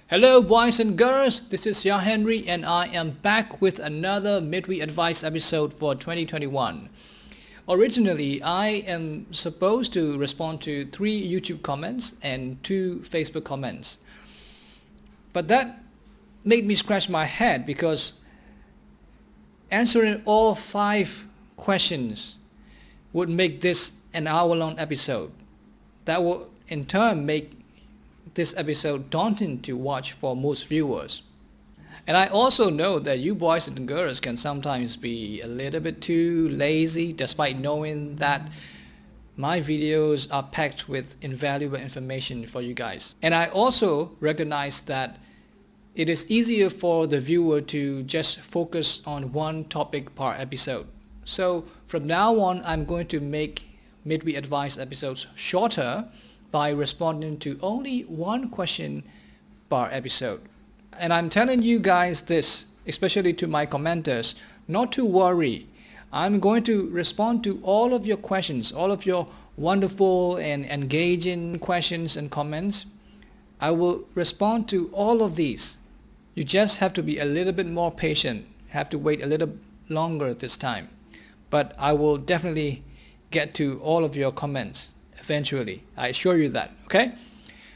Hello boys and girls, this is Sayar Henry and I am back with another midweek advice episode for 2021. Originally, I am supposed to respond to 3 YouTube comments and 2 Facebook comments. But that made me scratch my head because answering all 5 questions would make this an hour-long episode. That will in turn make this episode daunting to watch for most viewers. And I also know that you boys and girls can sometimes be a little bit too lazy despite knowing that my videos are packed with invaluable information for you guys. And I also recognize that it is easier for the viewer to just focus on one topic per episode. So from now on, I'm going to make midweek advice episodes shorter by responding to only 1 question per episode. And I'm telling you guys this, especially to my commenters, not to worry. I'm going to respond to all of your questions, all of your wonderful and engaging questions and comments. I will respond to all of these. You just have to be a little bit more patient, have to wait a little longer this time. But I will definitely get to all of your comments eventually. I assure you that, okay?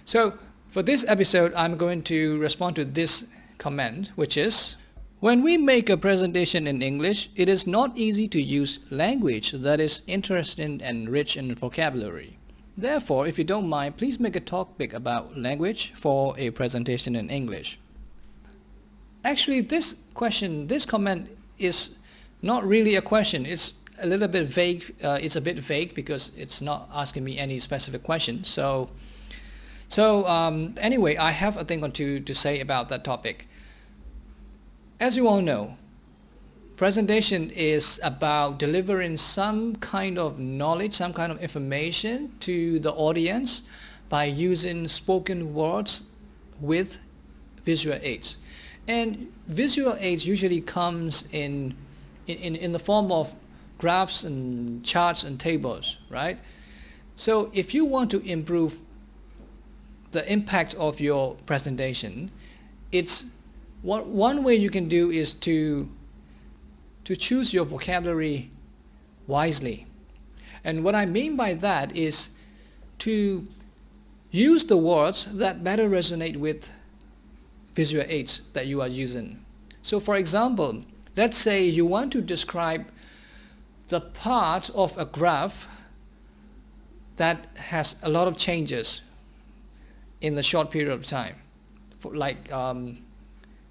So for this episode, I'm going to respond to this comment, which is, when we make a presentation in English, it is not easy to use language that is interesting and rich in vocabulary. Therefore, if you don't mind, please make a topic about language for a presentation in English. Actually, this comment is not really a question. It's a little bit vague. It's a bit vague because it's not asking me any specific question. So anyway, I have a thing or two to say about that topic. As you all know, presentation is about delivering some kind of knowledge, some kind of information to the audience by using spoken words with visual aids. And visual aids usually comes in the form of graphs and charts and tables, right? So if you want to improve the impact of your presentation, it's one way you can do is to choose your vocabulary wisely. And what I mean by that is to use the words that better resonate with visual aids that you are using. So for example, let's say you want to describe the part of a graph that has a lot of changes in the short period of time, like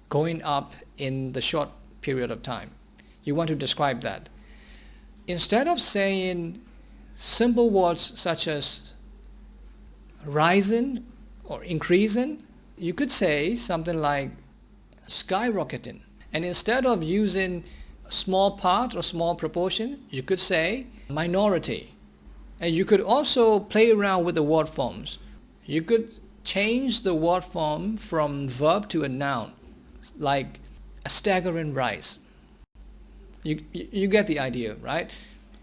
going up in the short period of time. You want to describe that. Instead of saying simple words such as rising or increasing, you could say something like skyrocketing. And instead of using small part or small proportion, you could say minority. And you could also play around with the word forms. You could change the word form from verb to a noun, like a staggering rise. You get the idea, right?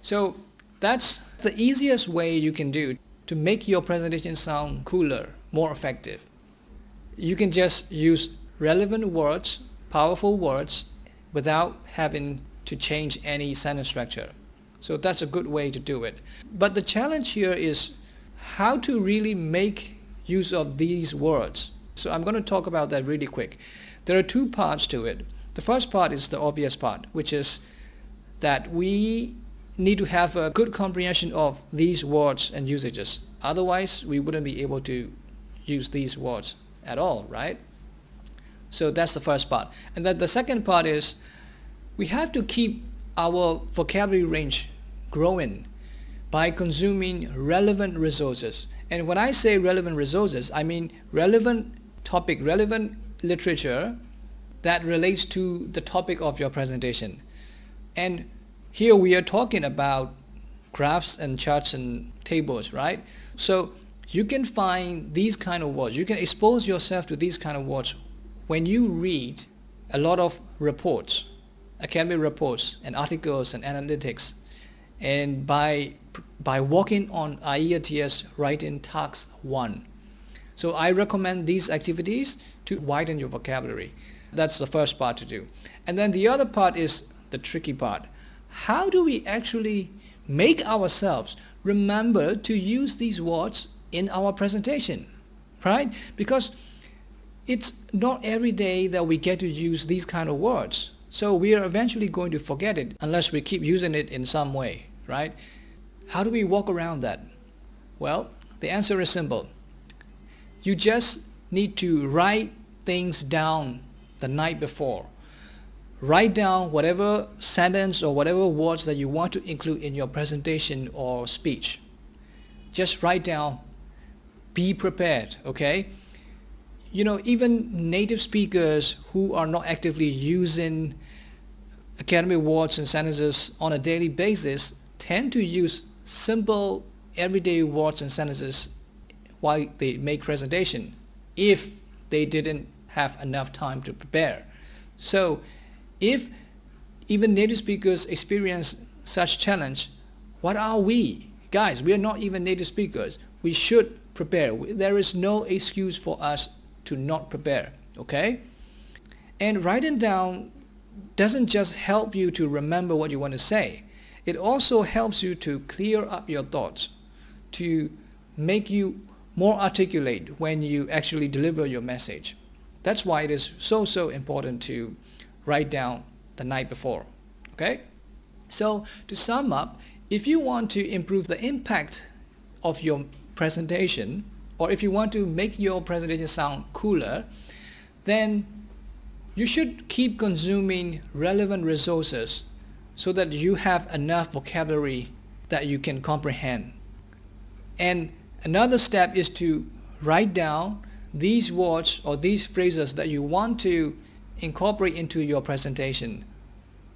So that's the easiest way you can do to make your presentation sound cooler, more effective. You can just use relevant words, powerful words, without having to change any sentence structure. So that's a good way to do it. But the challenge here is how to really make use of these words. So I'm going to talk about that really quick. There are 2 parts to it. The first part is the obvious part, which is that we need to have a good comprehension of these words and usages. Otherwise, we wouldn't be able to use these words at all, right? So that's the first part. And then the second part is we have to keep our vocabulary range growing by consuming relevant resources. And when I say relevant resources, I mean relevant topic, relevant literature that relates to the topic of your presentation. And here we are talking about graphs and charts and tables, right? So you can find these kind of words. You can expose yourself to these kind of words when you read a lot of reports, academic reports and articles and analytics, and by working on IELTS writing task 1. So I recommend these activities to widen your vocabulary. That's the first part to do. And then the other part is the tricky part. How do we actually make ourselves remember to use these words in our presentation, right? Because it's not every day that we get to use these kind of words. So we are eventually going to forget it unless we keep using it in some way, right? How do we walk around that? Well, the answer is simple. You just need to write things down the night before. Write down whatever sentence or whatever words that you want to include in your presentation or speech. Just write down. Be prepared, okay? You know, even native speakers who are not actively using academic words and sentences on a daily basis tend to use simple everyday words and sentences while they make presentation if they didn't have enough time to prepare. So if even native speakers experience such challenge, what are we? Guys, we are not even native speakers. We should prepare. There is no excuse for us to not prepare, okay? And writing down doesn't just help you to remember what you want to say. It also helps you to clear up your thoughts, to make you more articulate when you actually deliver your message. That's why it is so important to write down the night before, okay? So to sum up, if you want to improve the impact of your presentation, or if you want to make your presentation sound cooler, then you should keep consuming relevant resources so that you have enough vocabulary that you can comprehend. And another step is to write down these words or these phrases that you want to incorporate into your presentation.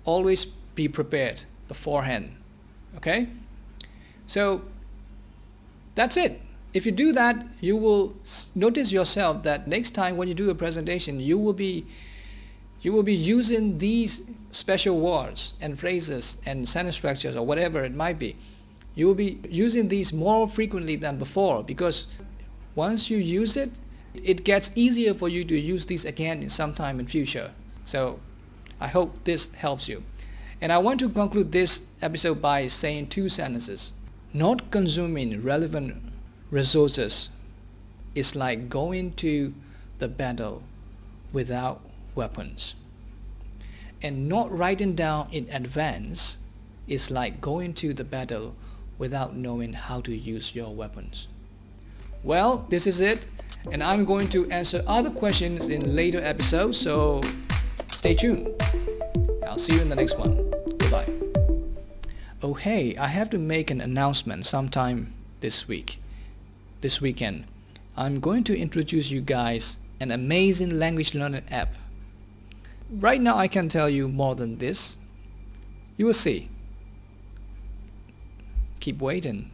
Always be prepared beforehand, okay? So that's it. If you do that, you will notice yourself that next time when you do a presentation, you will be using these special words and phrases and sentence structures or whatever it might be. You will be using these more frequently than before, because once you use it, it gets easier for you to use these again in some time in future. So I hope this helps you. And I want to conclude this episode by saying two sentences. Not consuming relevant resources is like going to the battle without weapons. And not writing down in advance is like going to the battle without knowing how to use your weapons. Well, this is it, and I'm going to answer other questions in later episodes, so stay tuned. I'll see you in the next one. Goodbye. Oh hey, I have to make an announcement sometime this weekend. I'm going to introduce you guys an amazing language learning app. Right now I can tell you more than this. You will see. Keep waiting.